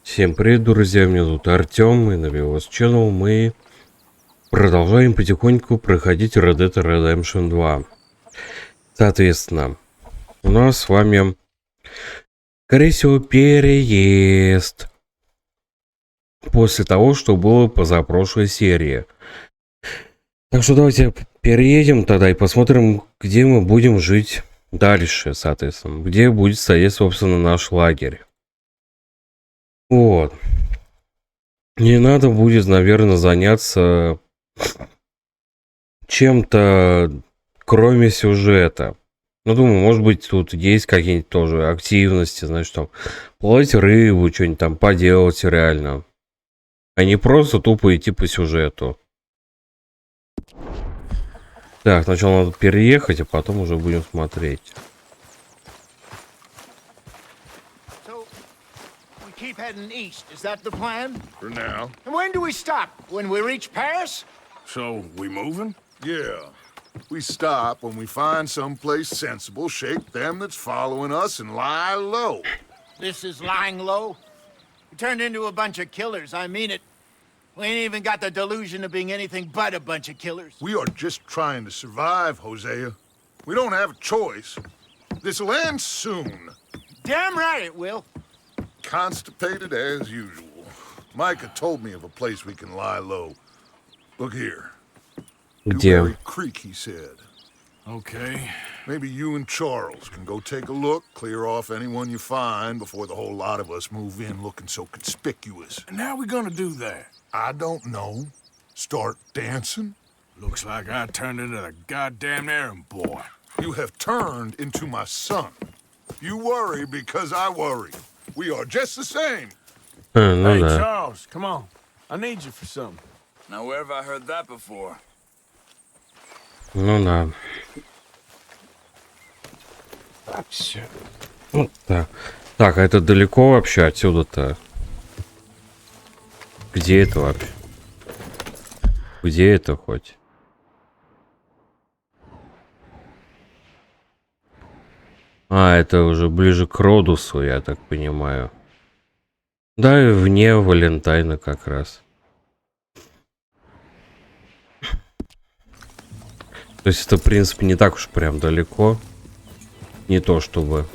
Всем привет, друзья, меня зовут Артем, и на Переезд channel мы продолжаем потихоньку проходить Red Dead Redemption 2. Соответственно, у нас с вами, скорее всего, переезд после того, что было позапрошлой серии. Так что давайте переедем тогда и посмотрим, где мы будем жить дальше, соответственно, где будет стоять, собственно, наш лагерь. Вот. Не надо будет, наверное, заняться чем-то, кроме сюжета. Ну, думаю, может быть, тут есть какие-нибудь тоже активности, знаешь, там, ловить рыбу, что-нибудь там поделать реально. А не просто тупо идти по сюжету. Так, сначала надо переехать, а потом уже будем смотреть. Keep heading east, is that the plan? For now. And when do we stop? When we reach Paris? So, we moving? Yeah. We stop when we find someplace sensible, shake them that's following us, and lie low. This is lying low? We turned into a bunch of killers, I mean it. We ain't even got the delusion of being anything but a bunch of killers. We are just trying to survive, Hosea. We don't have a choice. This'll end soon. Damn right it will. Constipated as usual. Micah told me of a place we can lie low. Look here. Где? Dewberry Creek, he said. Okay. Maybe you and Charles can go take a look, clear off anyone you find before the whole lot of us move in looking so conspicuous. And how we gonna do that? I don't know. Start dancing? Looks like I turned into the goddamn errand boy. You have turned into my son. You worry because I worry. We are just the same. Ну Hey, да. Charles, come on. I need you for something. Now, where have I heard that before? Ну да. Всё. Вот так. Так, а это далеко вообще отсюда-то? Где это вообще? Где это хоть? А, это уже ближе к Родусу, я так понимаю. Да, и вне Валентайна как раз. То есть это, в принципе, не так уж прям далеко. Не то чтобы.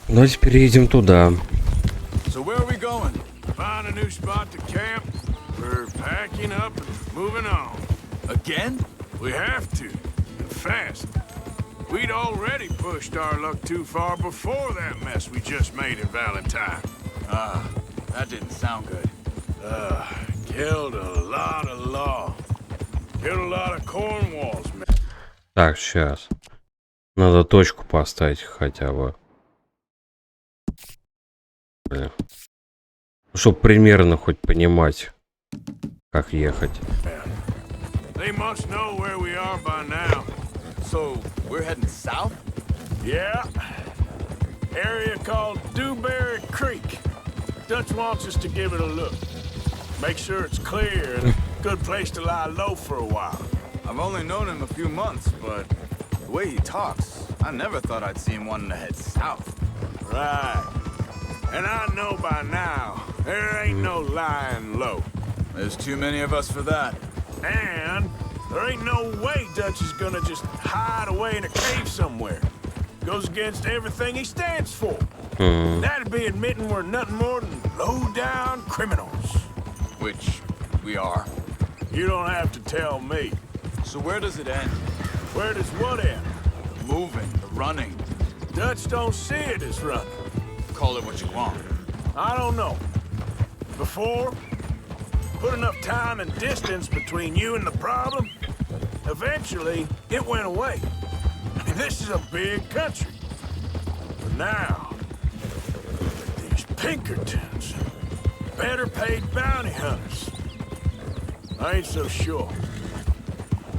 Давайте переедем туда. So where are we going? Find a new spot to camp. We're packing up and moving on. Again? We have to. And fast. We'd already pushed our luck too far before that mess we just made in Valentine. That didn't sound good. Killed a lot of law. Killed a lot of Cornwalls, man. Так, сейчас. Надо точку поставить хотя бы. Блин. Чтоб примерно хоть понимать, как ехать. They must know where we are by now. So, we're heading south? Yeah. Area called Dewberry Creek. Dutch wants us to give it a look. Make sure it's clear and a good place to lie low for a while. I've only known him a few months, but the way he talks, I never thought I'd see him wanting to head south. Right. And I know by now, there ain't no lying low. There's too many of us for that. And there ain't no way Dutch is gonna just hide away in a cave somewhere. Goes against everything he stands for. That'd be admitting we're nothing more than low-down criminals. Which we are. You don't have to tell me. So where does it end? Where does what end? The moving, the running. Dutch don't see it as running. Call it what you want. I don't know. Before, put enough time and distance between you and the problem, eventually it went away. I mean, this is a big country. But now, these Pinkertons, better paid bounty hunters. I ain't so sure.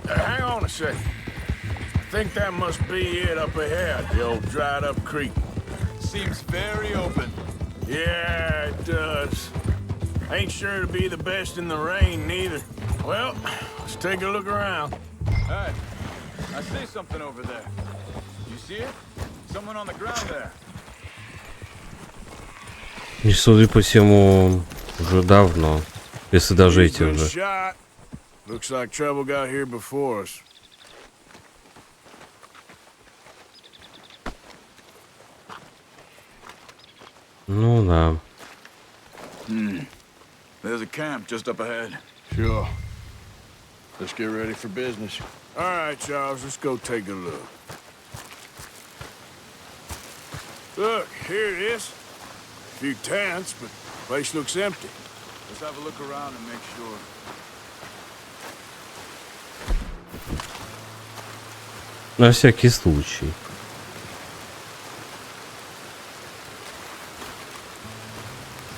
Hang on a second. I think that must be it up ahead, the old dried up creek. Seems very open. Yeah, it does. Ain't sure to be the best in the rain, neither. Well, let's take a look around. Hey, I see something over there. You see it? Someone on the ground there. И, судя по всему, уже давно. Если даже эти Good уже. shot. Looks like trouble got here before us. Ну да. There's a camp just up ahead. Sure. Let's get ready for business. All right, Charles, let's go take a look. Look, here it is. A few tents, but the place looks empty. Let's have a look around and make sure. На всякий случай.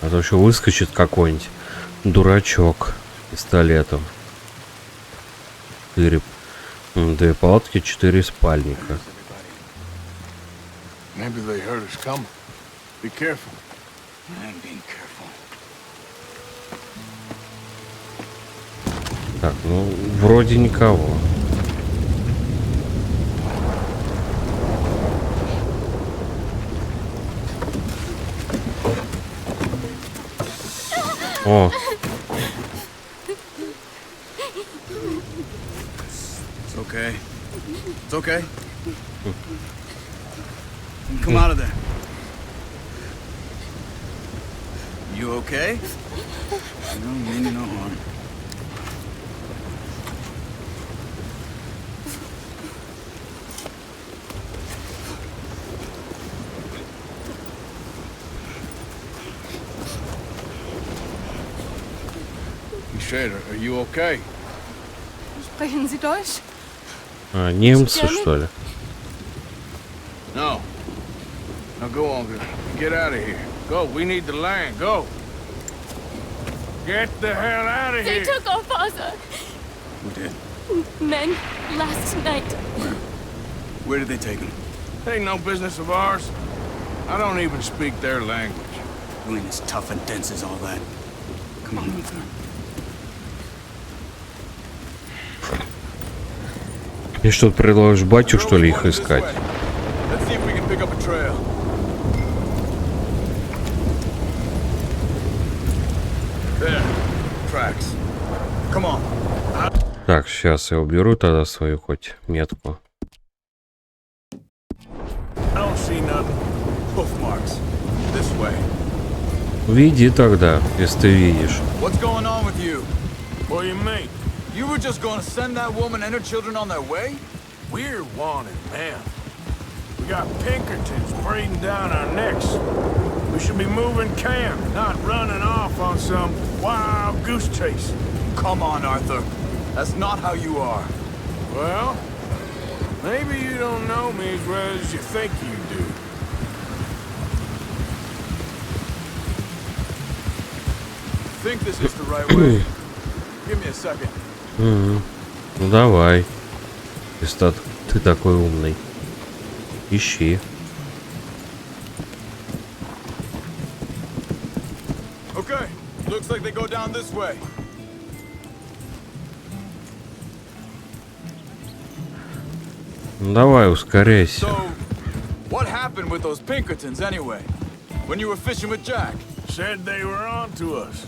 А то еще выскочит какой-нибудь дурачок с пистолетом. 4. 2 палатки, 4 спальника. Maybe they heard us coming. Be careful. I'm being careful. Так, ну, вроде никого. О, It's okay. It's okay. Come out of there. You okay? No, mean you no harm. You said, are you okay? Sprechen Sie Deutsch? немцы, что ли? No. Now go on, get out of here. Go, we need the land, go. Get the hell out of They here. took our father. Who did? Men, last night. Where did they take him? Ain't no business of ours. I don't even speak their language. You ain't as tough and dense as all that. Come on, Luther. И что, ты предлагаешь батю, что ли, их искать? Let's see if we can pick up a trail. There. Tracks. Come on. Так, сейчас я уберу тогда свою хоть метку. I don't see nothing. Hoof marks. This way. Веди тогда, если ты видишь. What's going on with you? What do you mean? You were just going to send that woman and her children on their way? We're wanted, man. We got Pinkertons breathing down our necks. We should be moving camp, not running off on some wild goose chase. Come on, Arthur. That's not how you are. Well, maybe you don't know me as well as you think you do. Think this is the right way? Give me a second. Ну давай. Если ты такой умный. Ищи. Okay. Looks like they go down this way. Ну давай, ускоряйся. So, what happened with those Pinkertons anyway? When you were fishing with Jack? Said they were on to us.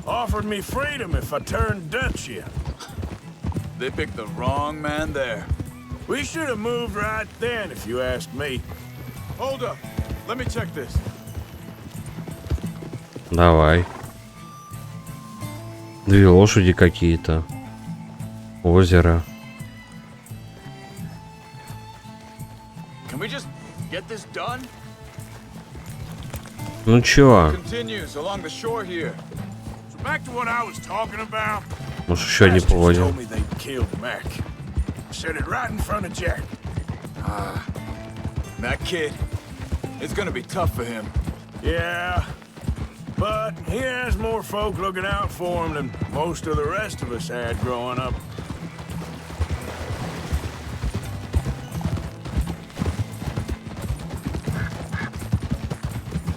Offered me freedom if I turned Dutch yet. They picked the wrong man there. We should have moved right then, if you ask me. Hold up. Let me check this. Давай. 2 лошади какие-то. Озеро. Can we just get this done? Ну чё? Continues along the shore here. So back to what I was talking about. Может, еще не Bastards понял. told me they killed Mac. Said it right in front of Jack. That kid. It's gonna be tough for him. Yeah, but he has more folk looking out for him than most of the rest of us had growing up.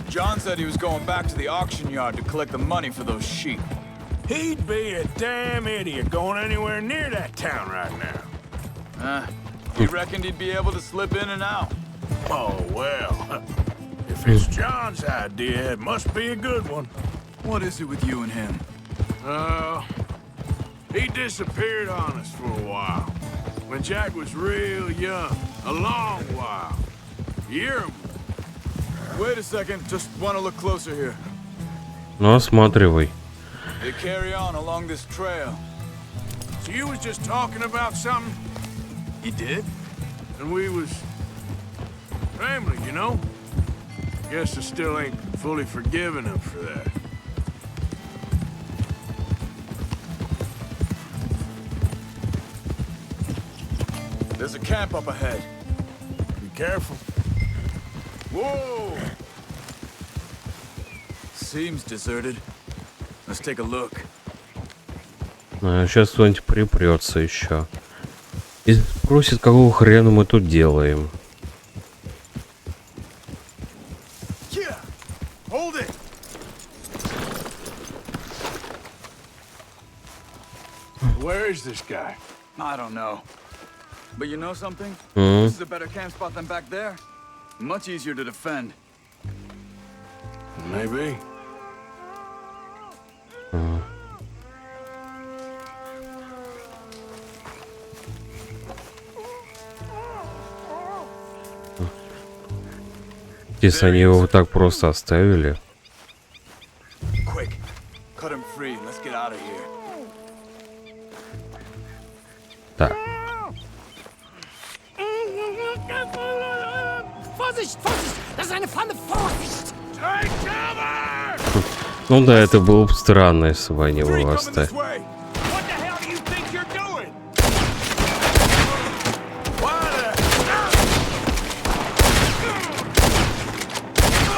John said he was going back to the auction yard to collect the money for those sheep. He'd be a damn idiot going anywhere near that town right now. He reckoned he'd be able to slip in and out. Oh, well. If it's John's idea, it must be a good one. What is it with you and him? He disappeared on us for a while. When Jack was real young. A long while. Year. Wait a second, just want to look closer here. Ну, осматривай. They carry on along this trail. So you was just talking about something? He did? And we was... family, you know? Guess I still ain't fully forgiven him for that. There's a camp up ahead. Be careful. Whoa! Seems deserted. Let's take a look. Сейчас кто-нибудь припрется еще. И спросит, какого хрена мы тут делаем. Yeah! Hold it! Where is this guy? I don't know. But you know something? Hmm? This is a better camp spot than back there. Much easier to defend. Maybe. Если они его вот так просто оставили. Quick, cut him free. Let's get out of here. Так. Vorsicht, Vorsicht! Das ist eine Pfanne! Vorsicht! Take cover! Ну да, это было бы странно, если бы они Three его coming this оставили. way. What the hell do you think you're doing?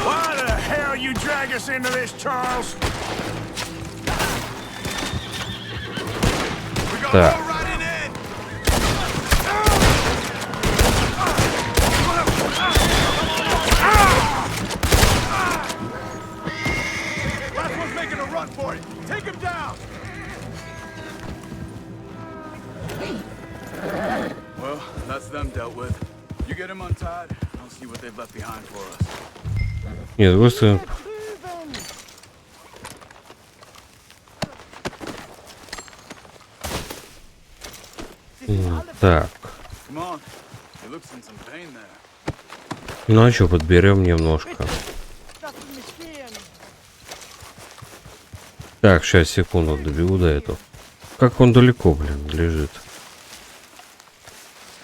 Why the hell you drag us into this, Charles? We gonna Так. go running in. Last one's making a run for it. Take him down. Well, that's them dealt with. You get him untied, I'll see what they've left behind for us. Нет, просто... Так. Come on. He looks in some pain there. Ну а что, подберем немножко. Так, сейчас, секунду, добегу до этого. Как он далеко, блин, лежит.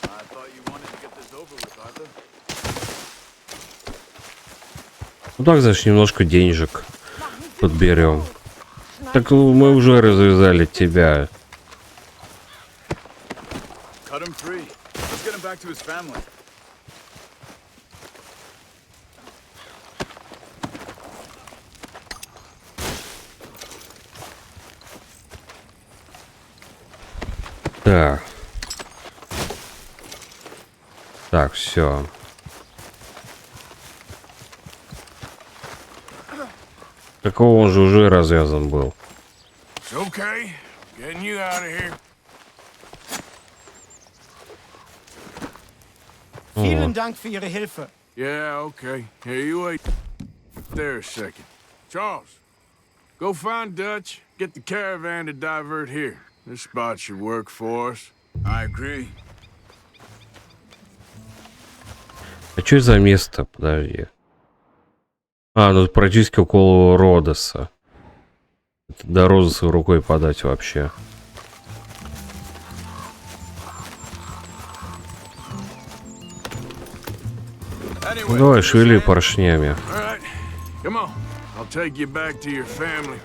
I thought you wanted to get this over with, Arthur. Ну так, значит, немножко денежек подберем. Так мы уже развязали тебя. Cut him free. Let's get him back to his family. Так. Так, все. Такого он же уже развязан был. It's okay. Getting you out of here. Vielen Dank für Ihre Hilfe. Yeah, okay. Here, you wait there a second. Charles, go find Dutch. Get the caravan to divert here. This spot should work for us. I agree. А что за место? Подожди. А, ну практически около Родоса. Это до Родоса рукой подать вообще. Ну, давай, шевели поршнями. All right, come on. I'll take you back to your family.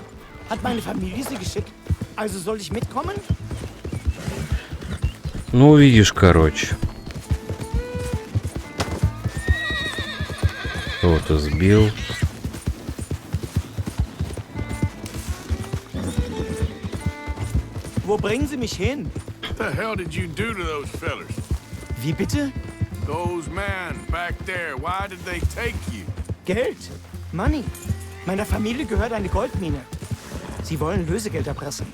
Hat meine Familie Sie geschickt? Also soll ich mitkommen? Ну, увидишь, короче. Кого-то сбил. Wo bringen Sie mich hin? What the hell did you do to those fellers? Wie bitte? Those men back there, why did they take you? Geld. Money. Meiner Familie gehört eine Goldmine. Sie wollen Lösegeld erpressen.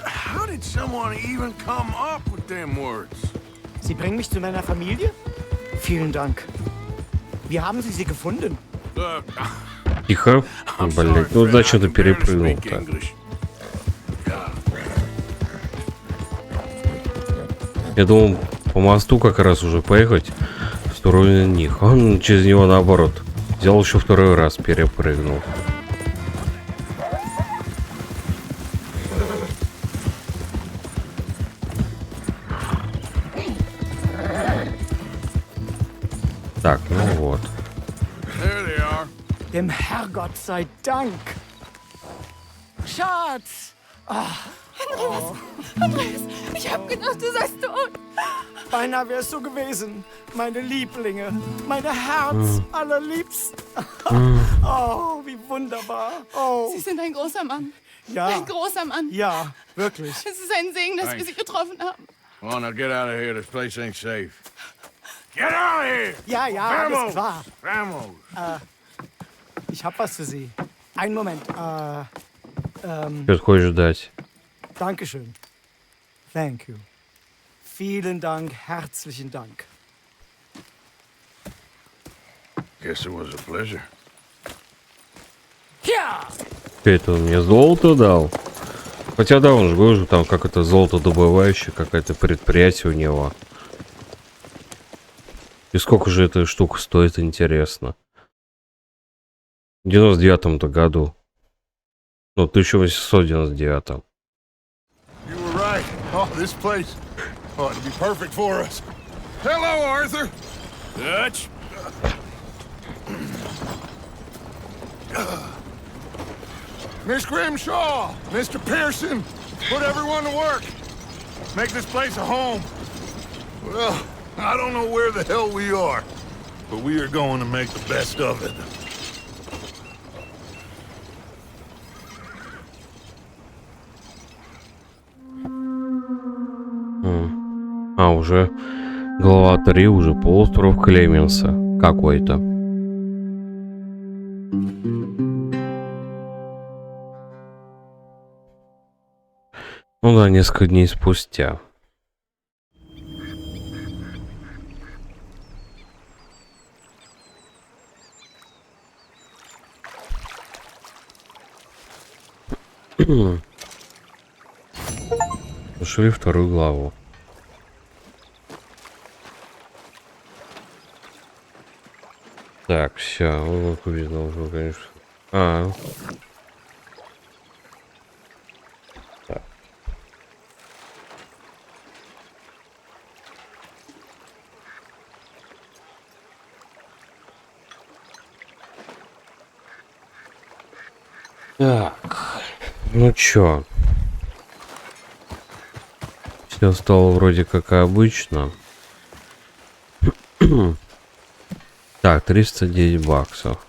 How did someone even come up with them words? Sie bringen mich zu meiner Familie? Vielen Dank. Wie haben Sie sie gefunden? Look, Тихо. I'm sorry, Блять, ну Fred, I зачем ты can barely speak перепрыгнул-то? English. Я думал, по мосту как раз уже поехать в сторону них. Он через него наоборот. Взял еще второй раз, перепрыгнул. Так, ну вот. There they are. Dem Herrgott sei Dank. Schatz! Andreas, ich hab gedacht, du seist tot. Beinahe wär's so gewesen. Meine Lieblinge. Meine Herz allerliebsten. Oh, wie wunderbar. Oh, Sie sind ein großer Mann. ja. Ein großer Mann. Ja, wirklich. Es ist ein Segen, dass wir Sie getroffen haben. Well, now get out of here. This place ain't safe. Get out of here! Ja, ja, alles Vamos! klar. Vamos! Ich hab was für Sie. Einen Moment. Что ты хочешь дать? Dankeschön. Thank you. Vielen Dank, herzlichen Dank. Guess it was a pleasure. Ja! Это он мне золото дал? Хотя да, он же говорил, там как это золотодобывающее, какое-то предприятие у него. И сколько же эта штука стоит, интересно? В 99-м-то году. Ну, 1899-м. You were right. Oh, this place ought to be perfect for us. Hello, Arthur. Dutch? Miss Grimshaw, Mr. Pearson, put everyone to work. Make this place a home. Well, I don't know where the hell we are, but we are going to make the best of it. А, уже глава 3, уже полуостров Клеменса какой-то. Ну да, несколько дней спустя. Нашли вторую главу. Так, все, вот увидел уже, конечно. Так. Так, ну чё? Все стало вроде как и обычно. Так, 309 баксов.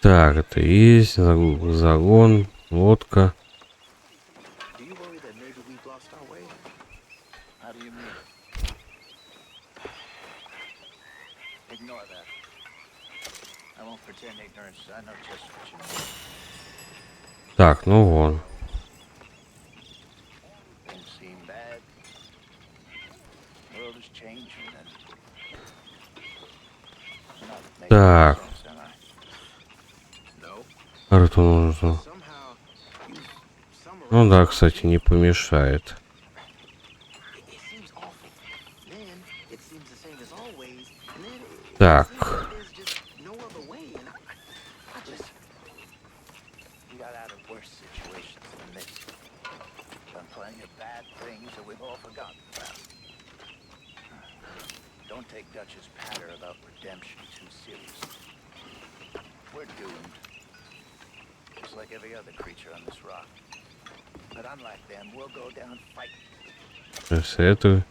Так, это есть загон, лодка. Так, ну вон. Так. Карту нужно. Ну да, кстати, не помешает. Так. Сейчас эту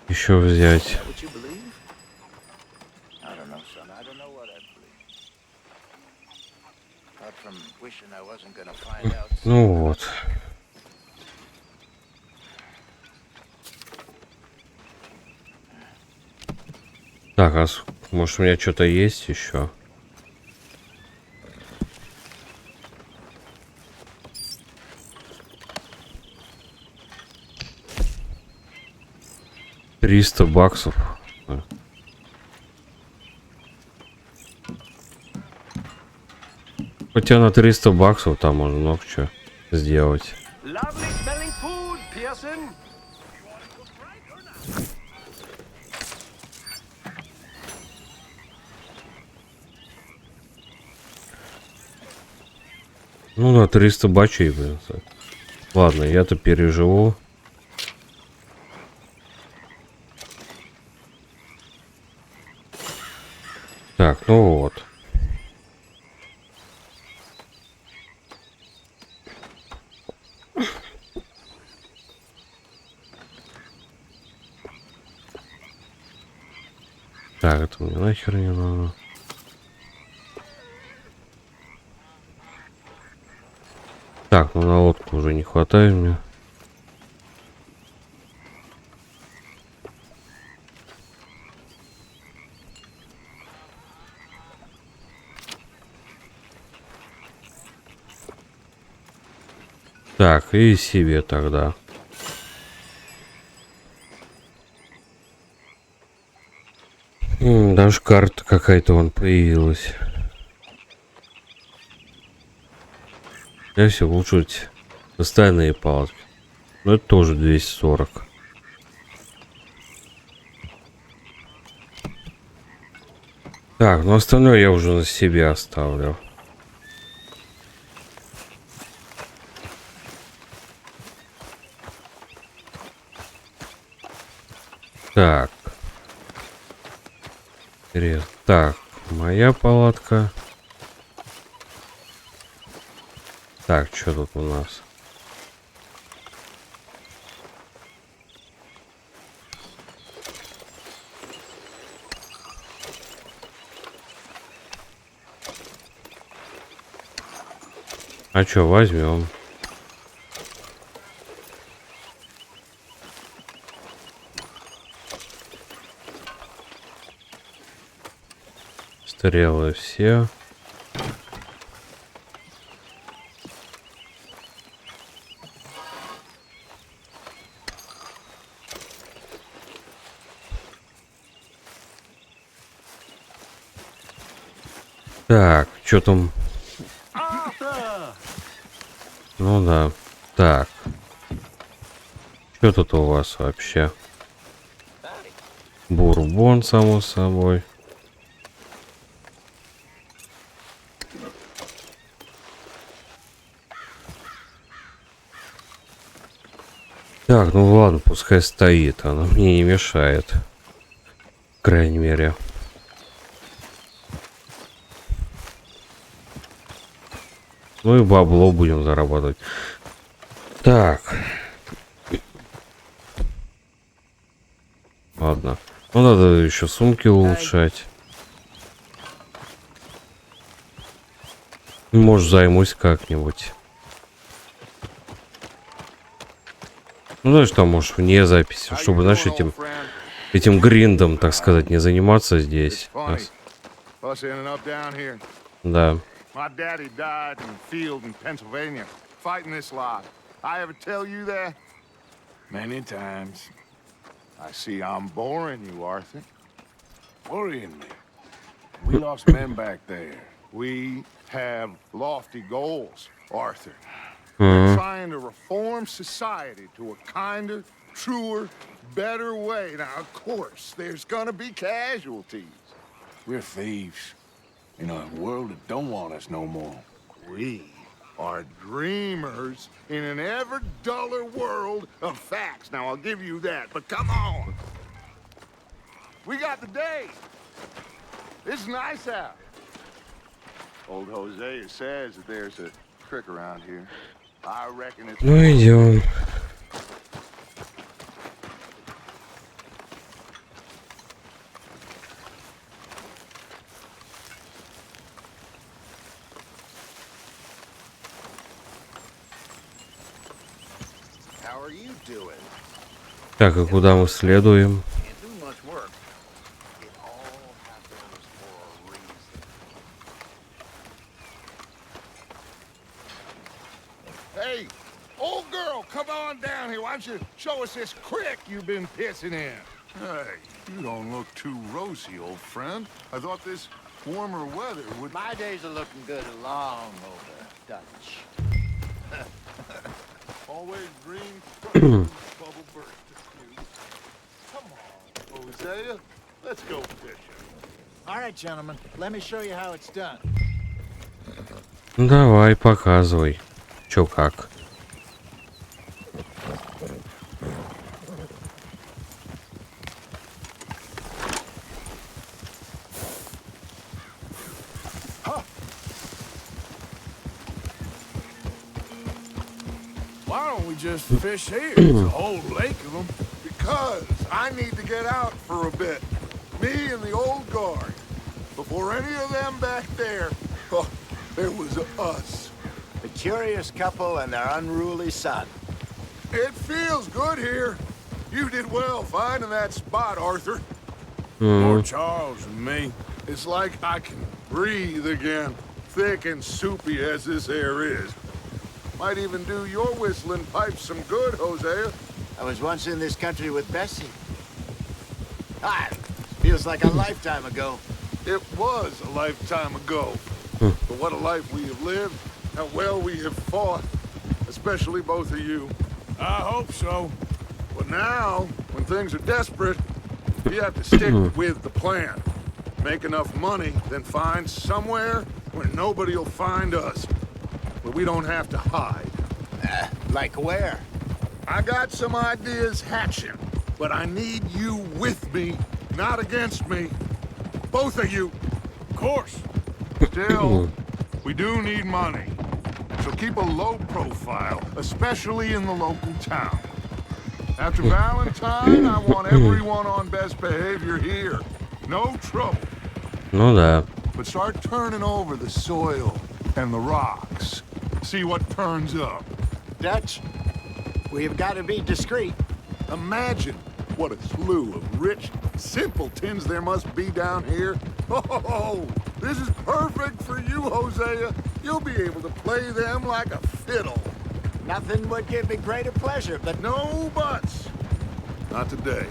еще взять. Ну вот. Так, может у меня что-то есть еще? $300. Хотя на $300 там можно много чего сделать. Lovely smelling food, Pearson. Ну, на 300 бачей, блин. Ладно, я-то переживу. Так, ну вот. Так, это мне нахер не надо. Так, ну на лодку уже не хватает мне. Так, и себе тогда. Даже карта какая-то вон появилась. Я все улучшить остальные палатки. Но это тоже 240. Так, ну остальное я уже на себе оставлю. Так. Переезд. Так, моя палатка. Так, что тут у нас? А что, возьмем? Стрелы все. Так, что там? Ну да. Так. Что тут у вас вообще? Бурбон, само собой. Так, ну ладно, пускай стоит. Она мне не мешает. По крайней мере. Ну и бабло будем зарабатывать. Так. Ладно. Ну надо еще сумки улучшать. Может, займусь как-нибудь. Ну, знаешь, там, может, вне записи, чтобы, знаешь, этим гриндом, так сказать, не заниматься здесь. Да. My daddy died in the field in Pennsylvania, fighting this lot. I ever tell you that? Many times. I see I'm boring you, Arthur. Worrying me. We lost men back there. We have lofty goals, Arthur. We're trying to reform society to a kinder, truer, better way. Now, of course, there's gonna be casualties. We're thieves. In a world that don't want us no more. We are dreamers in an ever duller world of facts. Now, I'll give you that, but come on. We got the day. It's nice out. Old Hosea says that there's a creek around here. I reckon it's... Ну, идем. Так, и куда мы следуем? Hey, old girl, come on down here. Why don't you show us this creek you've been pissing in? Hey, you don't look too rosy, old friend. I thought this warmer weather would... My days are looking good along over, Dutch. Always green bubble burst. Come on, Hosea. Let's go fishing. All right, gentlemen, let me show you how it's done. Давай, показывай. Чё как? Why don't we just fish here? There's a whole lake of them. Because I need to get out for a bit. Me and the old guard. Before any of them back there, oh, there was us. The curious couple and their unruly son. It feels good here. You did well finding that spot, Arthur. More Charles than me. It's like I can breathe again, thick and soupy as this air is. Might even do your whistling pipes some good, Hosea. I was once in this country with Bessie. Ah, feels like a lifetime ago. It was a lifetime ago. But what a life we have lived, how well we have fought, especially both of you. I hope so. But now, when things are desperate, we have to stick with the plan. Make enough money, then find somewhere where nobody will find us. Where we don't have to hide. Like where? I got some ideas hatching, but I need you with me, not against me. Both of you. Of course. Still, we do need money. So keep a low profile, especially in the local town. After Valentine, I want everyone on best behavior here. No trouble. Ну да. But start turning over the soil and the rocks. See what turns up. Dutch, we've got to be discreet. Imagine what a slew of rich simpletons there must be down here. Oh, this is perfect for you, Hosea. You'll be able to play them like a fiddle. Nothing would give me greater pleasure, but No buts. Not today.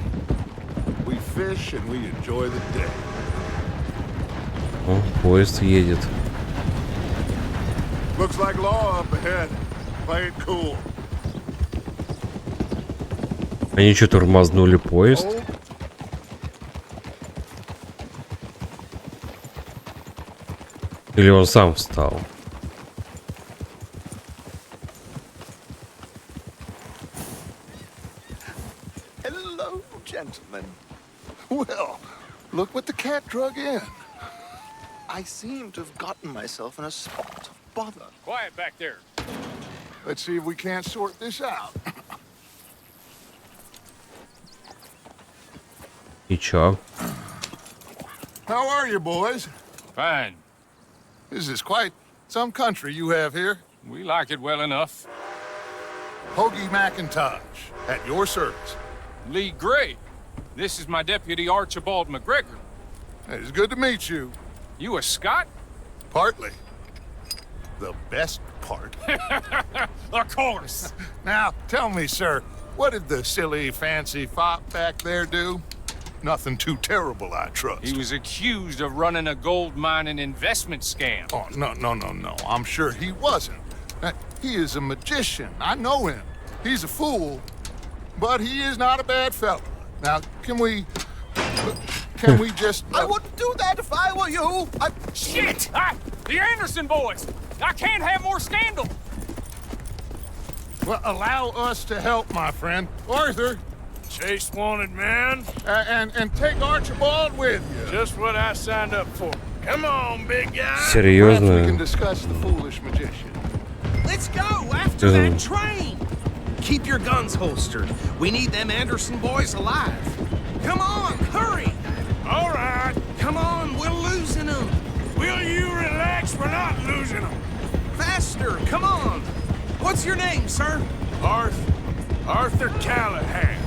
We fish and we enjoy the day. О, поезд едет. Looks like law up ahead. Play it cool. Они что, тормознули поезд? Oh, Или он сам встал? hello, gentlemen. Well, look what the cat drug in. I seem to have gotten myself in a spot of bother. Quiet back there. Let's see if we can't sort this out. И чё? How are you, boys? Fine. This is quite some country you have here. We like it well enough. Hoagie McIntosh, at your service. Lee Gray. This is my deputy Archibald McGregor. It's good to meet you. You a Scot? Partly. The best part. Of course. Now, tell me, sir, what did the silly, fancy fop back there do? Nothing too terrible, I trust. He was accused of running a gold mining investment scam. Oh, no. I'm sure he wasn't. He is a magician. I know him. He's a fool, but he is not a bad fellow. Now, can we just... I wouldn't do that if I were you. Shit! The Anderson boys! I can't have more scandal! Well, allow us to help, my friend. Arthur, Chase wanted man. and take Archibald with you. Just what I signed up for. Come on, big guy. Perhaps we can Серьезно? discuss the foolish magician. Let's go after that train. Keep your guns holstered. We need them Anderson boys alive. Come on, hurry. All right. Come on, we're losing them. Will you relax? We're not losing them. Faster, come on. What's your name, sir? Arthur Callahan.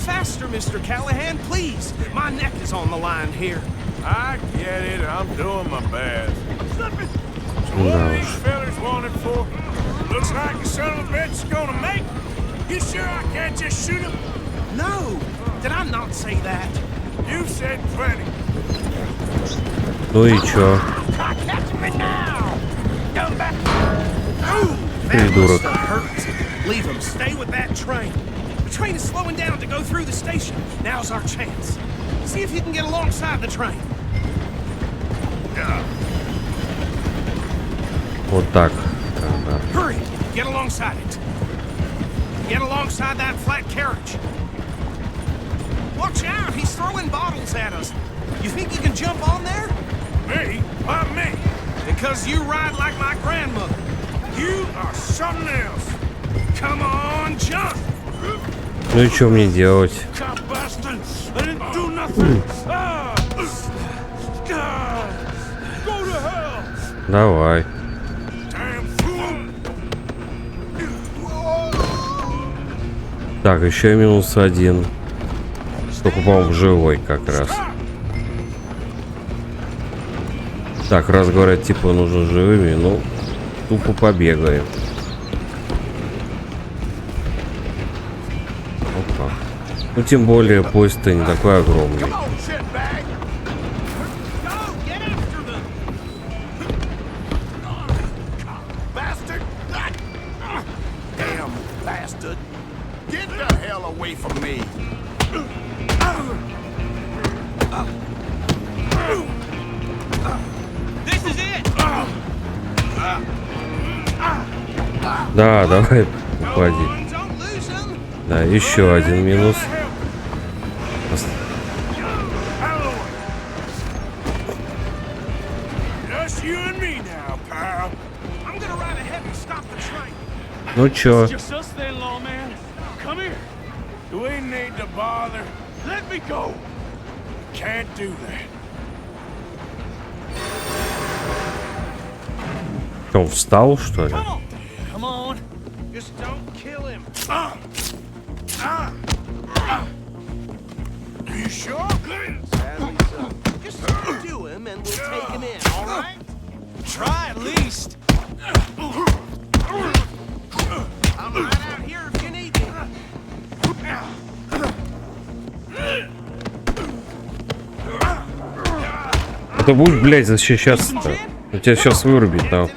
faster, Mr. Callahan, please. My neck is on the line here. I get it. I'm doing my best. So what are these fellas wanted for? Looks like the son of a bitch is gonna make it. You sure I can't just shoot him? No. Did I not say that? You said plenty. Ну и чё? Придурок. Leave him. Stay with that train. The train is slowing down to go through the station. Now's our chance. See if you can get alongside the train. Вот так. Hurry! Get alongside it. Get alongside that flat carriage. Watch out! He's throwing bottles at us. You think you can jump on there? Me? Why me? Because you ride like my grandmother. You are something else. Come on, jump! Ну и что мне делать? Cop bastard! I didn't do nothing. Go to hell! Давай. Damn fool! Так, еще -1. Только, по-моему, живой как раз. Так, раз говорят, типа, нужно живыми, ну, тупо побегаем. Опа. Ну, тем более, поезд-то не такой огромный. Да, давай, уходи. Да, еще один минус. Ну чё? Он встал, что ли? Just don't kill him. You sure? Sadly so. Just do him and we'll take him in, all right? Try at least. I'm right out here if you need me. Да будь, блядь, защищаться-то. Он тебя сейчас вырубит, да.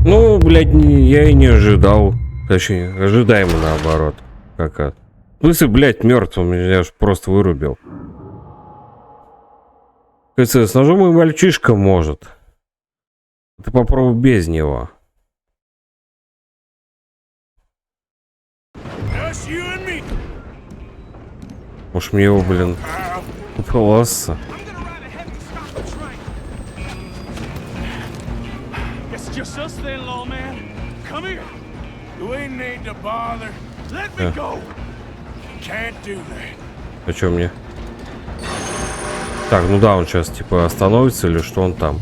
Ну, блядь, я и не ожидал. Точнее, ожидаемо наоборот. Как-то. В смысле, блядь, мертв, он меня аж просто вырубил. Кажется, с ножом и мальчишка может. Ты попробуй без него. Уж мне его, блин, полоса. Just us then, lawman. Come here. You ain't need to bother. Let me go. Can't do that. А чё мне? Так, ну да, он сейчас типа остановится или что он там?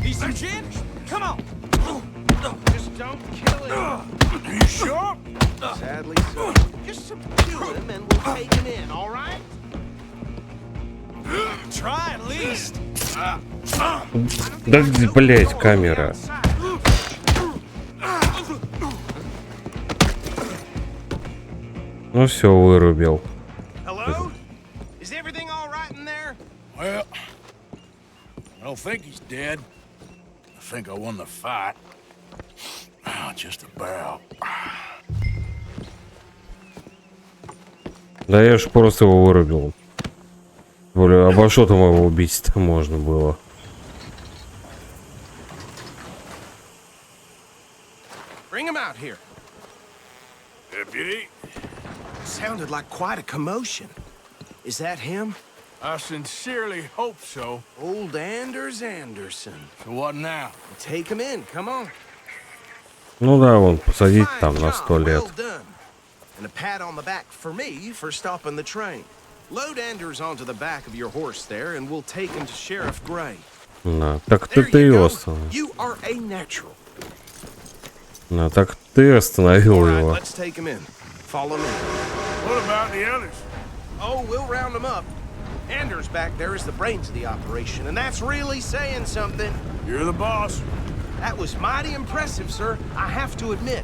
Да, блять, камера. Ну все, вырубил. Well, I don't think he's dead. I think I won the fight. Oh, just about. Да я ж просто его вырубил. Более обо что там его убить-то можно было. Bring him out here. Deputy? Sounded like quite a commotion. Is that him? I sincerely hope so. Old Anders Anderson. So what now? Take him in, come on. Ну да, вон, посадить там на 100 лет. Well done. And a pat on the back for me for stopping the train. Load Anders onto the back of your horse there, and we'll take him to Sheriff Gray. На, так ты его остановил. You are a natural. На, так ты остановил All right, его. let's take him in. Follow me. What about the others? Oh, we'll round them up. Anders back there is the brains of the operation, and that's really saying something. You're the boss. That was mighty impressive, sir. I have to admit.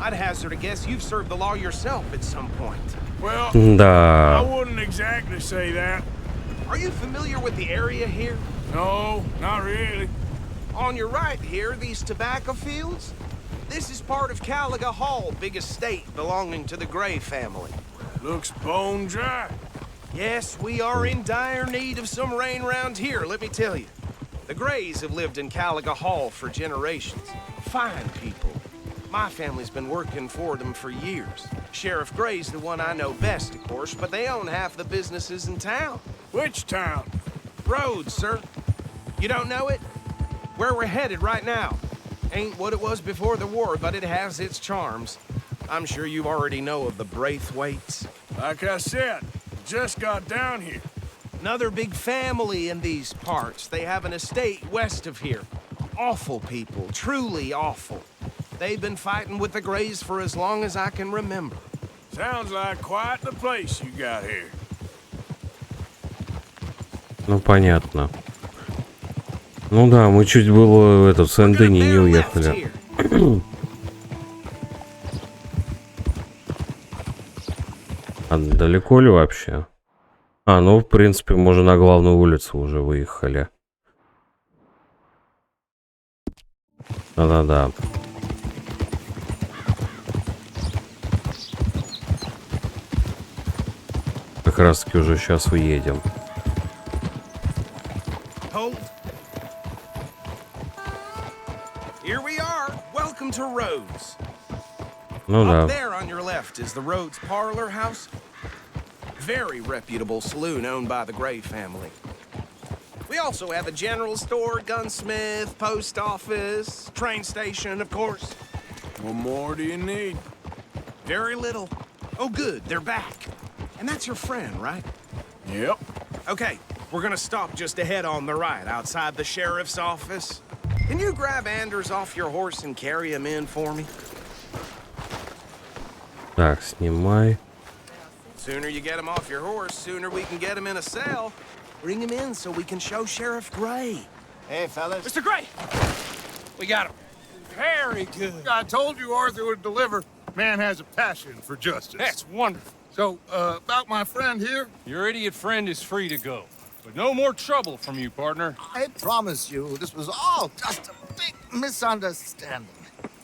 I'd hazard a guess you've served the law yourself at some point. Well, I Да. wouldn't exactly say that. Are you familiar with the area here? No, not really. On your right here, these tobacco fields? This is part of Caliga Hall, big estate belonging to the Gray family. Looks bone dry. Yes, we are in dire need of some rain round here, let me tell you. The Grays have lived in Caliga Hall for generations. Fine people. My family's been working for them for years. Sheriff Gray's the one I know best, of course, but they own half the businesses in town. Which town? Rhodes, sir. You don't know it? Where we're headed right now. Ain't what it was before the war, but it has its charms. I'm sure you already know of the Braithwaites. Like I said, just got down here. Another big family in these parts. They have an estate west of here. Awful people, truly awful. They've been fighting with the Grays for as long as I can remember. Sounds like quite the place you got here. Ну, понятно. Ну да, мы чуть было в Сен-Дени не уехали. А далеко ли вообще? А, ну, в принципе, мы уже на главную улицу уже выехали. Да-да-да. Как раз-таки уже сейчас уедем. Here we are. Welcome to Rhodes. Ну да. Up there on your left is the Rhodes Parlor House. Very reputable saloon owned by the Gray family. We also have a general store, gunsmith, post office, train station, of course. What more do you need? Very little. Oh, good, they're back. And that's your friend, right? Yep. Okay, we're gonna stop just ahead on the right, outside the sheriff's office. Can you grab Anders off your horse and carry him in for me? Так, снимай. Sooner you get him off your horse, sooner we can get him in a cell. Bring him in so we can show Sheriff Gray. Hey, fellas. Mr. Gray! We got him. Very good. I told you Arthur would deliver. Man has a passion for justice. That's wonderful. So, about my friend here? Your idiot friend is free to go. But no more trouble from you, partner. I promise you, this was all just a big misunderstanding.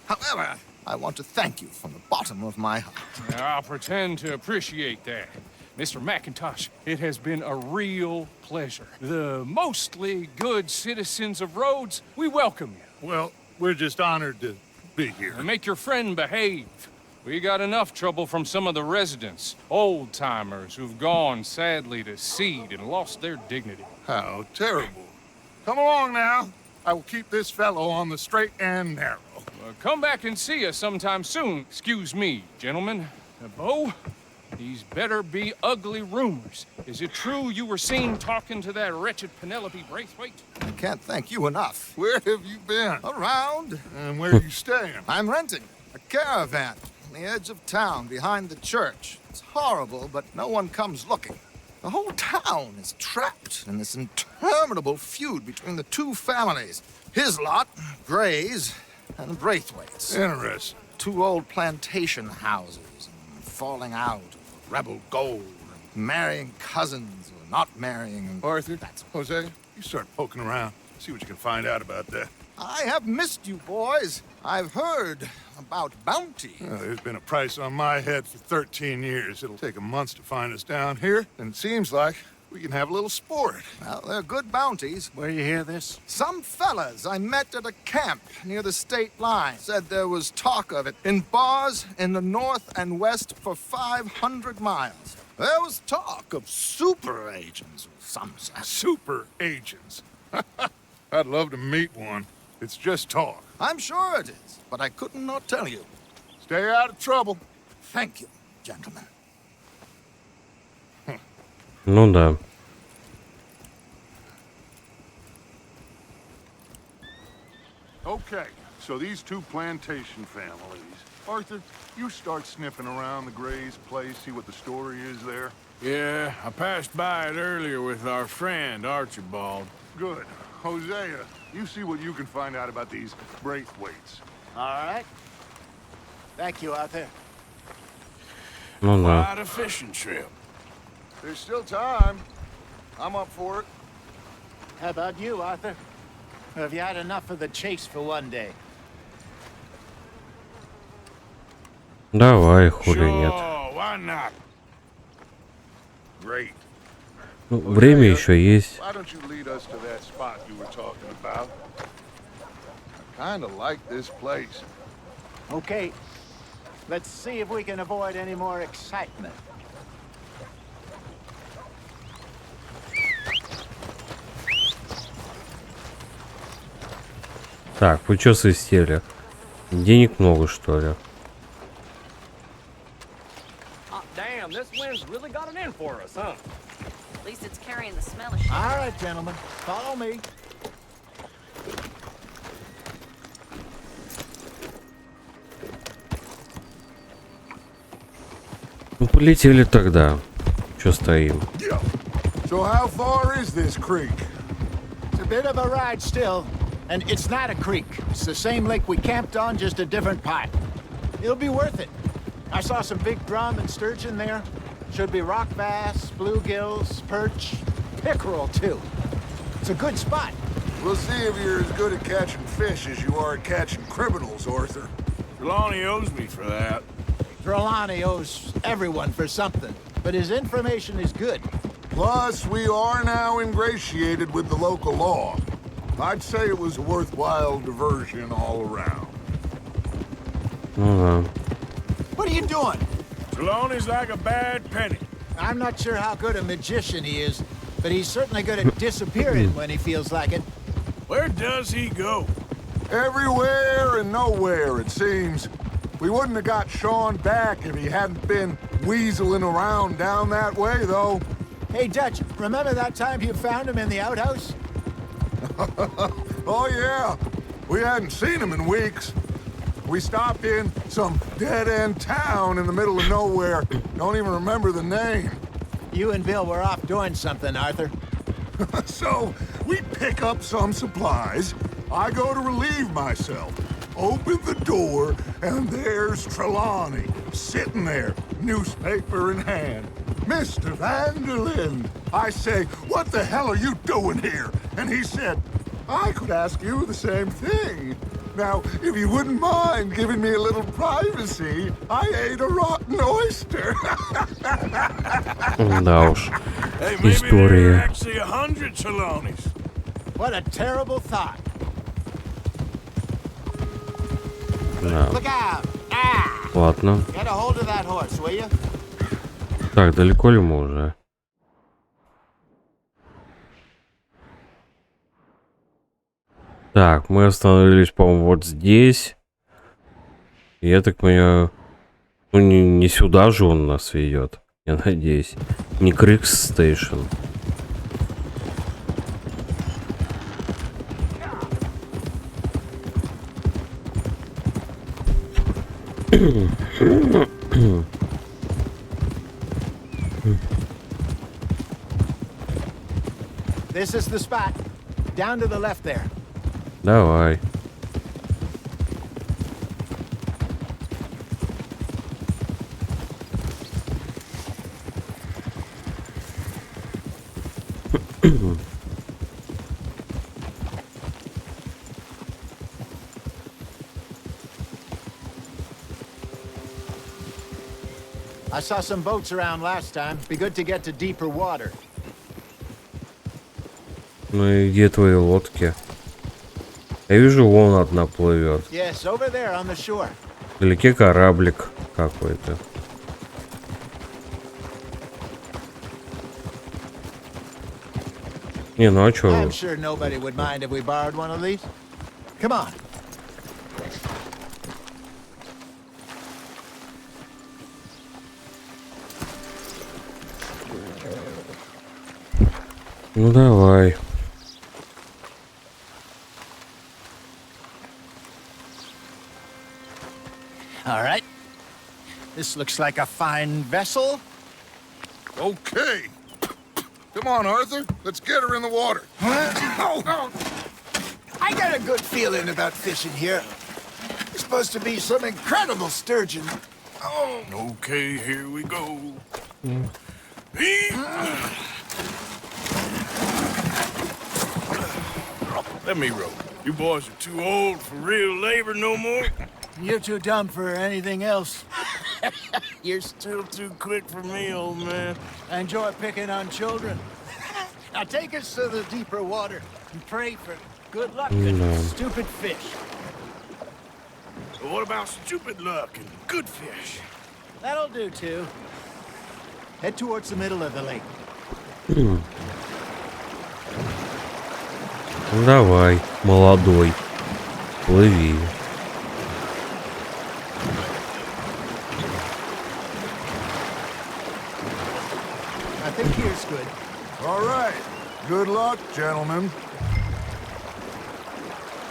However, I want to thank you from the bottom of my heart. I'll pretend to appreciate that. Mr. McIntosh, it has been a real pleasure. The mostly good citizens of Rhodes, we welcome you. Well, we're just honored to be here. And make your friend behave. We got enough trouble from some of the residents, old-timers who've gone, sadly, to seed and lost their dignity. How terrible. Come along now. I will keep this fellow on the straight and narrow. Come back and see us sometime soon. Excuse me, gentlemen. Bo, these better be ugly rumors. Is it true you were seen talking to that wretched Penelope Braithwaite? I can't thank you enough. Where have you been? Around. And where are you staying? I'm renting a caravan on the edge of town behind the church. It's horrible, but no one comes looking. The whole town is trapped in this interminable feud between the two families. His lot, Gray's, and Braithwaite's. Interesting. Two old plantation houses, and falling out, rebel gold, and marrying cousins or not marrying. And Arthur, Jose, you start poking around. See what you can find out about that. I have missed you, boys. I've heard about bounty. There's been a price on my head for 13 years. It'll take 'em months to find us down here, and it seems like we can have a little sport. Well, they're good bounties. Where you hear this? Some fellas I met at a camp near the state line said there was talk of it in bars in the north and west for 500 miles. There was talk of super agents of some sort. Super agents. I'd love to meet one. It's just talk. I'm sure it is, but I couldn't not tell you. Stay out of trouble. Thank you, gentlemen. Ну да. Okay, so these two plantation families. Arthur, you start sniffing around the Gray's place, see what the story is there. Yeah, I passed by it earlier with our friend, Archibald. Good. Hosea, you see what you can find out about these Braithwaites. All right. Thank you, Arthur. Ну да. Quite a fishing trip. There's still time. I'm up for it. How about you, Arthur? Or have you had enough of the chase for one day? Давай, хули нет. Sure, why not? Great. Ну, время еще есть. Why don't you lead us to that spot you were talking about? I kind of like this place. Okay. Let's see if we can avoid any more excitement. Так, вы чё свистели? Денег много, что ли? Damn, this wind's really got it in for us, huh? At least it's carrying the smell of shit. All right, gentlemen. Follow me. Ну, полетели тогда. Чё стоим? So how far is this creek? It's a bit of a ride still. And it's not a creek. It's the same lake we camped on, just a different part. It'll be worth it. I saw some big drum and sturgeon there. Should be rock bass, bluegills, perch, pickerel too. It's a good spot. We'll see if you're as good at catching fish as you are at catching criminals, Arthur. Trelawney owes me for that. Trelawney owes everyone for something, but his information is good. Plus, we are now ingratiated with the local law. I'd say it was a worthwhile diversion all around. Ну да. What are you doing? Trelawney's like a bad penny. I'm not sure how good a magician he is, but he's certainly good at disappearing when he feels like it. Where does he go? Everywhere and nowhere, it seems. We wouldn't have got Sean back if he hadn't been weaseling around down that way, though. Hey, Dutch, remember that time you found him in the outhouse? Oh, yeah. We hadn't seen him in weeks. We stopped in some dead-end town in the middle of nowhere. Don't even remember the name. You and Bill were off doing something, Arthur. So, we pick up some supplies. I go to relieve myself. Open the door, and there's Trelawney, sitting there, newspaper in hand. Mr. Vanderlyn. I say, what the hell are you doing here? And he said, I could ask you the same thing. Now, if you wouldn't mind giving me a little privacy, I ate a rotten oyster. Да уж. Hey, maybe there are История. actually 100 Trelawneys. What a terrible thought. Да. Look out! Ah! Ладно. Get a hold of that horse, will you? Так, далеко ли мы уже? Так, мы остановились, по-моему, вот здесь. Я так понимаю... Ну, не сюда же он нас ведет. Я надеюсь. Не Крикс Стейшн. This is the spot. Down to the left there. Давай. I saw some boats around last time. Be good to get to deeper water. Ну и где твои лодки? Я вижу, вон одна плывет. Yes, over there on the shore. Вдалеке кораблик какой-то. Не, ну а чё? I'm sure nobody would mind if we borrowed one of these. Come on. Ну давай. All right. This looks like a fine vessel. Okay. Come on, Arthur. Let's get her in the water. I got a good feeling about fishing here. There's supposed to be some incredible sturgeon. Oh. Okay, here we go. Let me row. You boys are too old for real labor no more. You're too dumb for anything else. You're still too quick for me, old man. I enjoy picking on children. Now take us to the deeper water and pray for good luck and stupid fish. But what about stupid luck and good fish? That'll do too. Head towards the middle of the lake. Давай, молодой, плыви. I think here's good. All right. Good luck, gentlemen.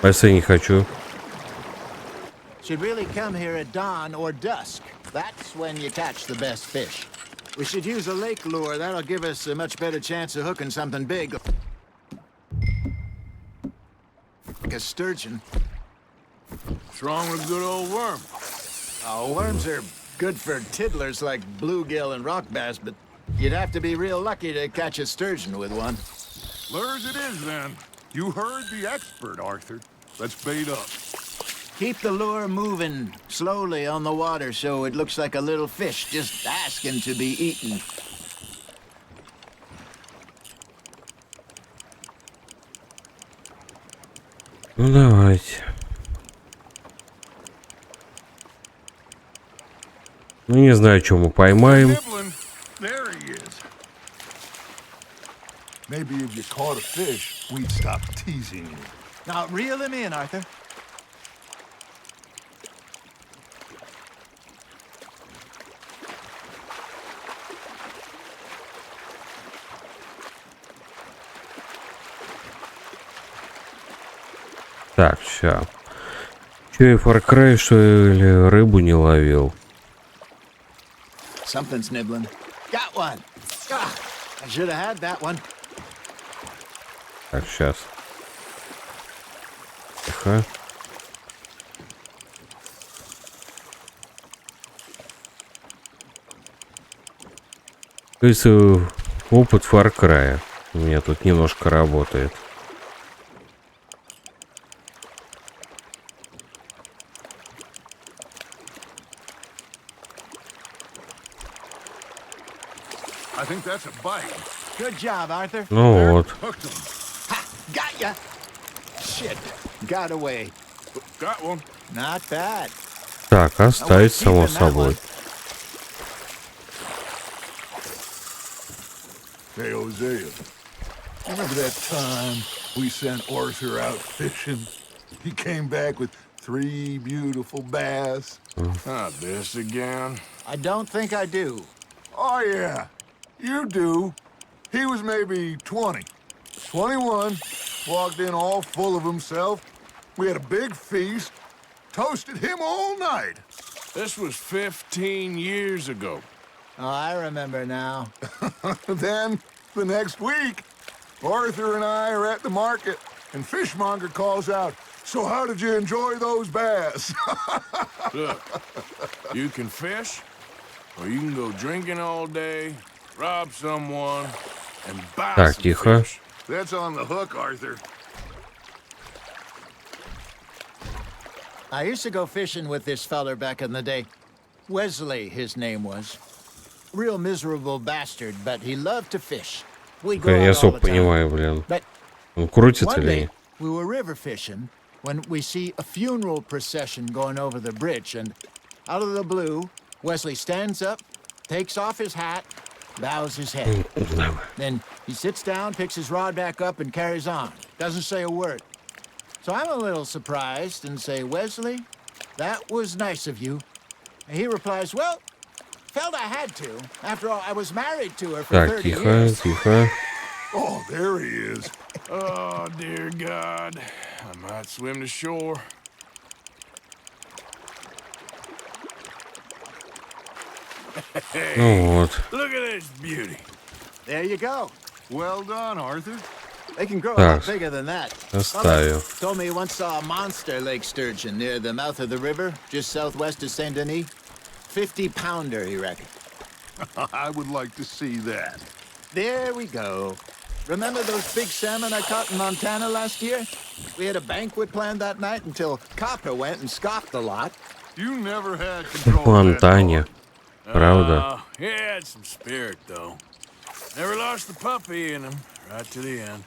Если я не хочу. Should really come here at dawn or dusk. That's when you catch the best fish. We should use a lake lure. That'll give us a much better chance of hooking something big. Like a sturgeon. What's wrong with a good old worm? Oh, worms are good for tiddlers like bluegill and rock bass, but you'd have to be real lucky to catch a sturgeon with one. Lures it is, then. You heard the expert, Arthur. Let's bait up. Keep the lure moving slowly on the water so it looks like a little fish just asking to be eaten. Ну давайте. Ну не знаю, что мы поймаем. There he is. Maybe if you caught a fish, we'd stop teasing you. Now reel him in, Arthur. Так, ща. Че я Far Cry, что ли, рыбу не ловил? Something's nibbling. Got one. Ah, I should have had that one. Так, сейчас. Тихо. То есть опыт Far Cry у меня тут немножко работает. I think that's a bite. Good job, Arthur. Ну вот. Hooked him. Ha! Got ya! Shit. Got away. Got one. Not bad. Так, оставить само собой. Hey, Hosea. Remember that time we sent Arthur out fishing? He came back with 3 beautiful bass. Not this again. I don't think I do. Oh, yeah. You do. He was maybe 20. 21. Walked in all full of himself. We had a big feast. Toasted him all night. This was 15 years ago. Oh, I remember now. Then, the next week, Arthur and I are at the market, and Fishmonger calls out, "So how did you enjoy those bass?" Look, you can fish, or you can go drinking all day, rob someone, and buy Так, some тихо. fish. That's on the hook, Arthur. I used to go fishing with this feller back in the day. Wesley, his name was. Real miserable bastard, but he loved to fish. We'd go Я out all особо the time. понимаю, блин. But Он крутится one или day, нет? we were river fishing when we see a funeral procession going over the bridge, and out of the blue, Wesley stands up, takes off his hat, bows his head. Then he sits down, picks his rod back up, and carries on. Doesn't say a word. So I'm a little surprised and say, "Wesley, that was nice of you." And he replies, "Well, felt I had to. After all, I was married to her for Так, 30 тихо, years. тихо. Oh, there he is. Oh, dear God. I might swim to shore. Ну вот. Look at this beauty. There you go. Well done, Arthur. They can grow a Так, lot bigger than that. оставил. Told me he once saw a monster lake sturgeon near the mouth of the river, just southwest of Saint Denis. 50-pounder, he reckoned. I would like to see that. There we go. Remember those big salmon I caught in Montana last year? We had a banquet planned that night until Copper went and scoffed a lot. You never had В control of that Монтане. dog. Правда. He had some spirit, though. Never lost the puppy in him, right to the end.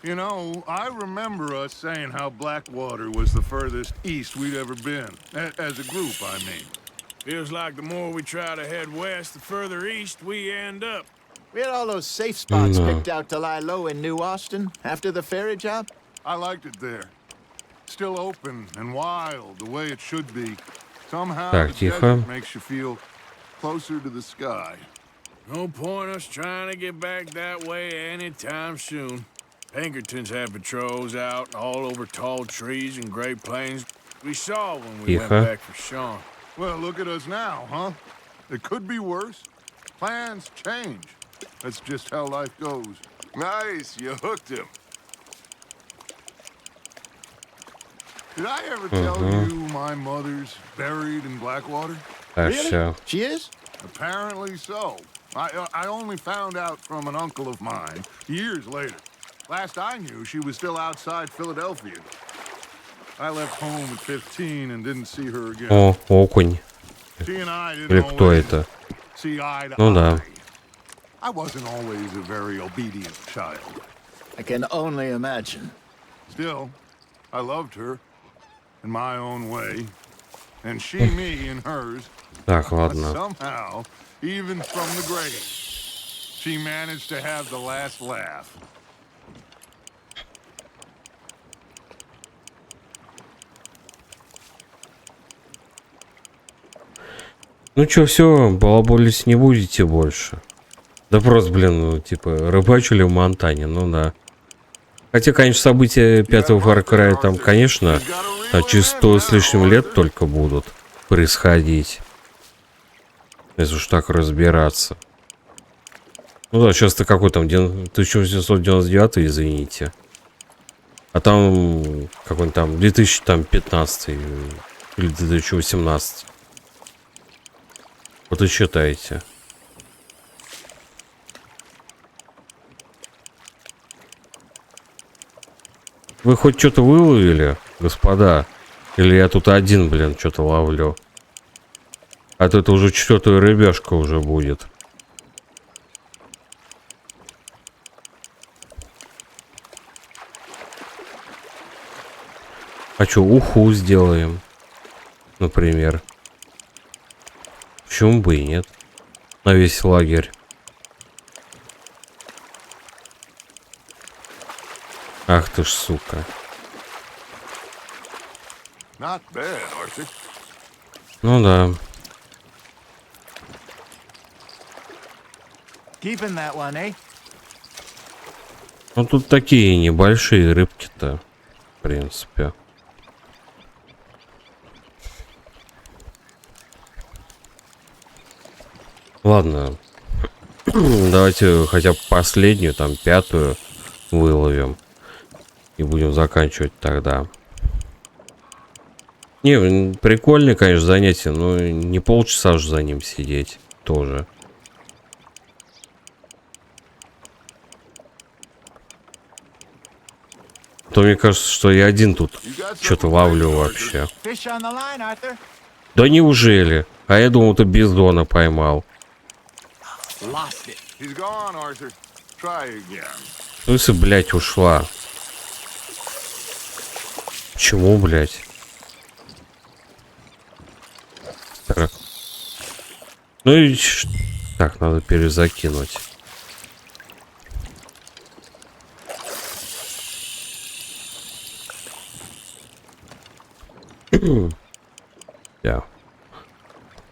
You know, I remember us saying how Blackwater was the furthest east we'd ever been. As a group, I mean. Feels like the more we try to head west, the further east we end up. We had all those safe spots No. picked out to lie low in New Austin after the ferry job. I liked it there. Still open and wild, the way it should be. Somehow Так, the тихо. desert makes you feel closer to the sky. No point us trying to get back that way anytime soon. Pinkertons have patrols out all over tall trees and Great Plains. We saw when we went Тихо. back for Sean. Well, look at us now, huh? It could be worse. Plans change. That's just how life goes. Nice, you hooked him. Did I ever tell you my mother's buried in Blackwater? Так, все. She is? Apparently so. I only found out from an uncle of mine years later. Last I knew, she was still outside Philadelphia. I left home at 15 and didn't see her again. О, окунь. She and I didn't Или кто always это? see eye to Ну да. eye. I wasn't always a very obedient child. I can only imagine. Still, I loved her in my own way, and she me in hers. Так, But ладно. somehow, even from the grave, she managed to have the last laugh. Ну чё, все, балаболить не будете больше. Да просто, блин, ну, типа, рыбачили в Монтане, ну да. Хотя, конечно, события 5-го Far Cry там, конечно, через 100 с лишним лет только будут происходить. Если уж так разбираться. Ну да, сейчас-то какой там, 1899, извините. А там, какой-нибудь там, 2015 или 2018. Вот и считайте. Вы хоть что-то выловили, господа? Или я тут один, блин, что-то ловлю? А то это уже 4-я рыбешка уже будет. А что, уху сделаем? Например. Почему бы и нет? На весь лагерь. Ах ты ж, сука. Not bad, Arthur. Ну да. Keeping that one, eh? Ну тут такие небольшие рыбки-то, в принципе. Ладно. Давайте хотя бы последнюю, там, 5-ю выловим. И будем заканчивать тогда. Не, прикольное, конечно, занятие, но не полчаса же за ним сидеть тоже. То мне кажется, что я один тут что-то ловлю вообще. Fish on the line, Arthur. Да неужели? А я думал, ты бизона поймал. Lost it. He's gone, Arthur. Try again. Ну если, блядь, ушла. Почему, блядь? Так. Ну и... Так, надо перезакинуть. Да.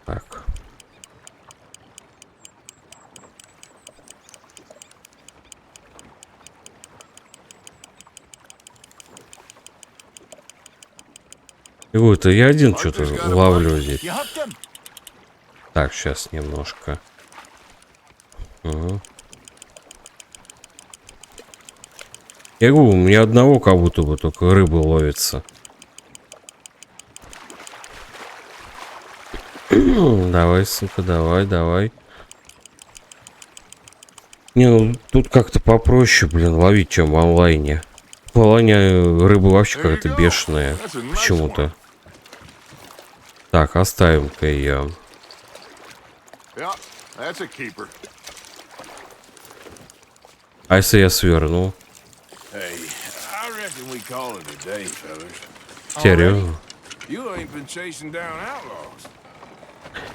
Так. Ой, это я один что-то ловлю здесь. You hooked him? Так, сейчас немножко. Угу. Я говорю, у меня одного как будто бы только рыбы ловится. Давай, сука, давай. Не, ну тут как-то попроще, блин, ловить, чем в онлайне. В онлайне рыба вообще какая-то бешеная. Почему-то. Так, оставим-ка ее. А если я сверну? Серьезно?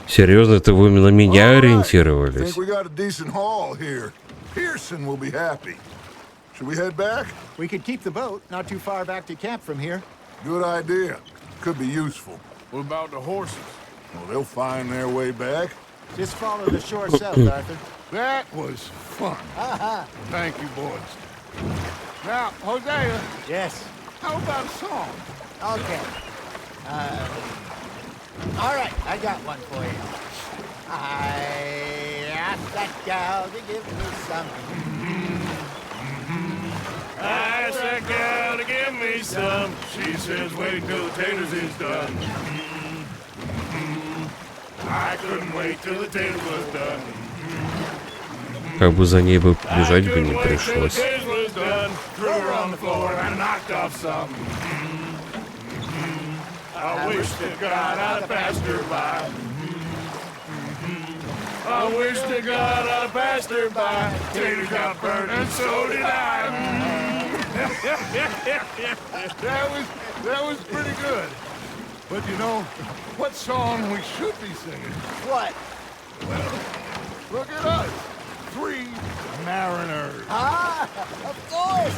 Серьезно, это вы на меня ориентировались? Pearson will be happy. Should we head back? We could keep the boat not too far back to camp from here. Good idea. Could be useful. What about the horses? Well, they'll find their way back. Just follow the shore south, Arthur. That was fun. Thank you, boys. Now, Hosea. Yes. How about a song? Okay. All right, I got one for you. I asked that gal to give me some. I asked that gal to give me some. She says, wait till the taters is done. I couldn't wait till the taters was done. Как бы за ней бы бежать бы не пришлось. I wish to God I'd passed her by. I wish to God I'd passed her by. Taters got burned and so did I. That was pretty good. But you know, what song we should be singing? What? Well, look at us. 3 mariners. Ah, of course.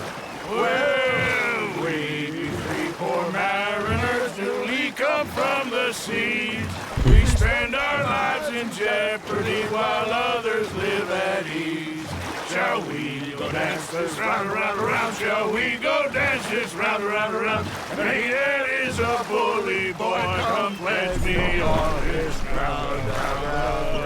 Well, we 3 poor mariners newly come from the seas. We spend our lives in jeopardy while others live at ease. Shall we go dance this round, around, around? Shall we go dance this round, around, around? Hey, that is a bully boy. Come pledge me on this ground, round.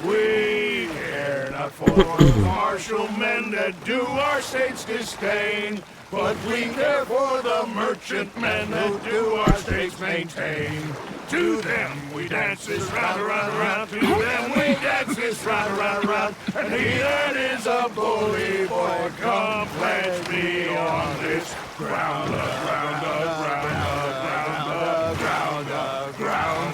We care not for the martial men that do our state's disdain, but we care for the merchant men that do our states maintain. To them we dance this round, around, around. To them we dance this round, around, around. And he that is a bully boy, come pledge me on this ground, ground, ground, ground, ground, ground, ground.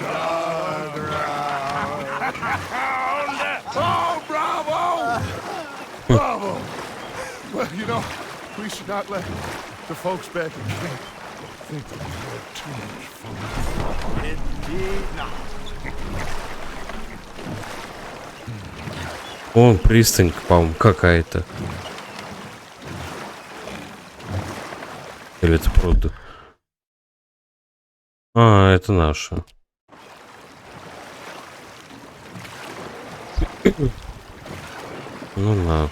Oh, bravo! Bravo! Well, you know, we should not let the folks back in camp think that we had too much fun. Indeed not. Вон пристань, по-моему, какая-то. Или это просто... А, это наша. Ну на.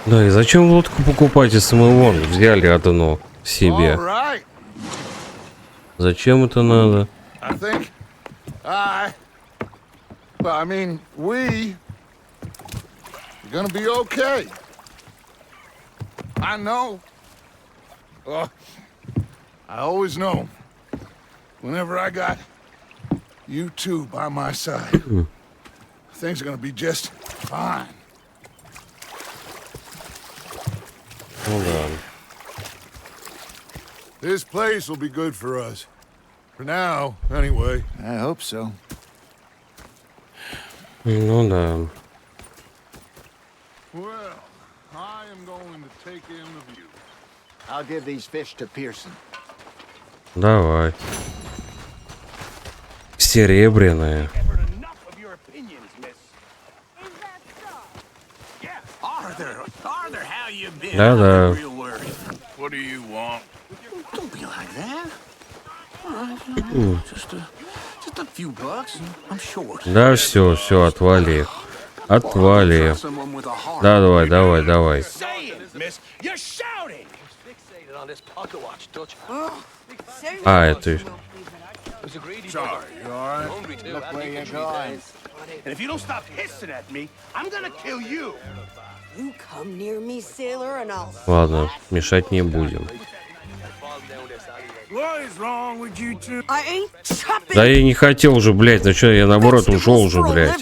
Да, и зачем лодку покупать, если мы вон взяли одно себе? Зачем это надо? We're gonna be okay. I know. I always know. Whenever I got you two by my side, things are gonna be just fine. Hold on. This place will be good for us. For now, anyway. I hope so. Ну да. Well, I am going to take in the view. I'll give these fish to Pearson. Давай. Серебряная. Arthur, how you been? Да-да. Real worried. What do you want? Don't be like that. Just a few bucks. I'm short. Да, все, отвали. Отвали. Да, давай. А, это... Sorry, you all right? Look where you're going. And if you don't stop hissing at me, I'm gonna kill you. You come near me, sailor, and I'll... Ладно, мешать не будем. What is wrong with you two? I ain't chopping. Да я не хотел уже, блядь, ну что, я наоборот ушел уже, блядь.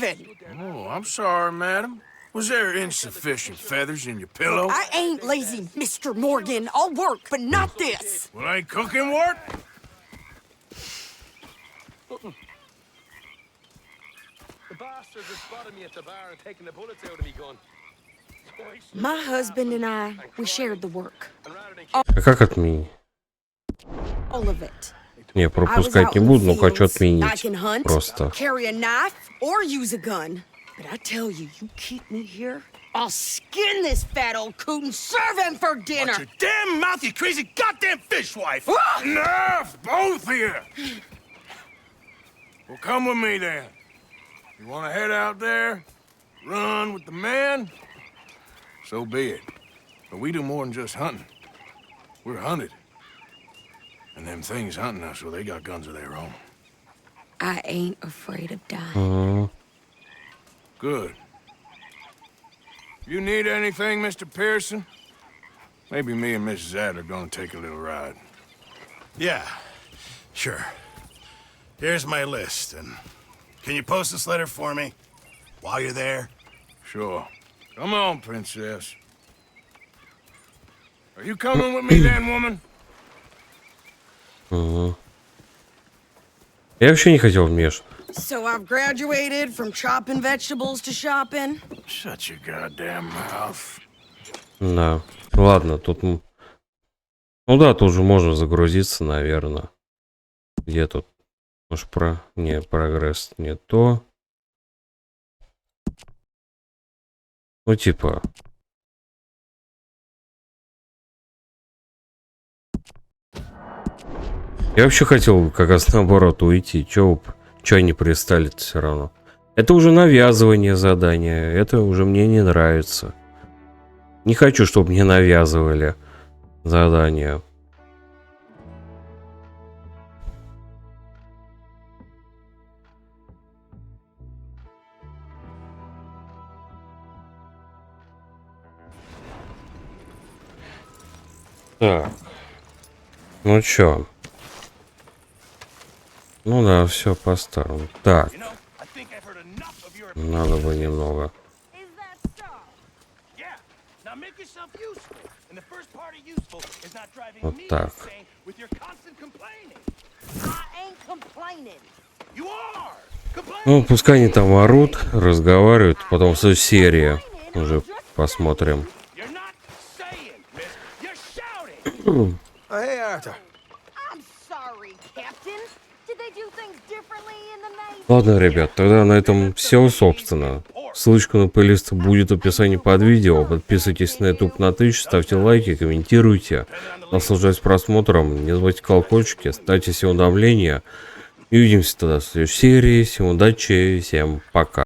Oh, I'm sorry, madam. Was there insufficient feathers in your pillow? I ain't lazy, Mr. Morgan. I'll work, but not this. Well, ain't cooking work? The bastards have spotted me at the bar and taken the bullets out of me gun. My husband and I, we shared the work. А как отменить? All of it. Не, I was пропускать out не in буду, но the хочу fields. I отменить. can hunt, Просто. carry a knife, or use a gun. But I tell you, you keep me here, I'll skin this fat old coot and serve him for dinner. Watch your damn mouth, you crazy goddamn fishwife! Ah! Enough, both of you! Well, come with me then. You want to head out there, run with the man? So be it. But we do more than just hunting. We're hunted. And them things hunting us, well, they got guns of their own. I ain't afraid of dying. Good. You need anything, Mr. Pearson? Maybe me and Mrs. Adler are gonna take a little ride. Yeah, sure. Here's my list, and can you post this letter for me while you're there? Sure. Come on, princess. Are you coming with me then, woman? Я вообще не хотел вмешиваться. So I've graduated from chopping vegetables to shopping. Shut your goddamn mouth. Да. Ладно, тут... Ну да, тут же можно загрузиться, наверное. Где тут? Может, Не, прогресс не то. Ну, типа... Я вообще хотел как раз наоборот уйти. Чё они пристали-то все равно? Это уже навязывание задания. Это уже мне не нравится. Не хочу, чтобы мне навязывали задания. Так. Ну чё? Ну да, все по-старому. Так. Надо бы немного. Вот так. Ну, пускай они там орут, разговаривают, потом в серии уже посмотрим. Hey, Arthur. Ладно, ребят, тогда на этом все, собственно. Ссылочка на плейлист будет в описании под видео. Подписывайтесь на YouTube на Twitch, ставьте лайки, комментируйте. Наслаждайтесь просмотром, не забывайте колокольчики, ставьте все уведомления. И увидимся тогда в следующей серии. Всем удачи, всем пока.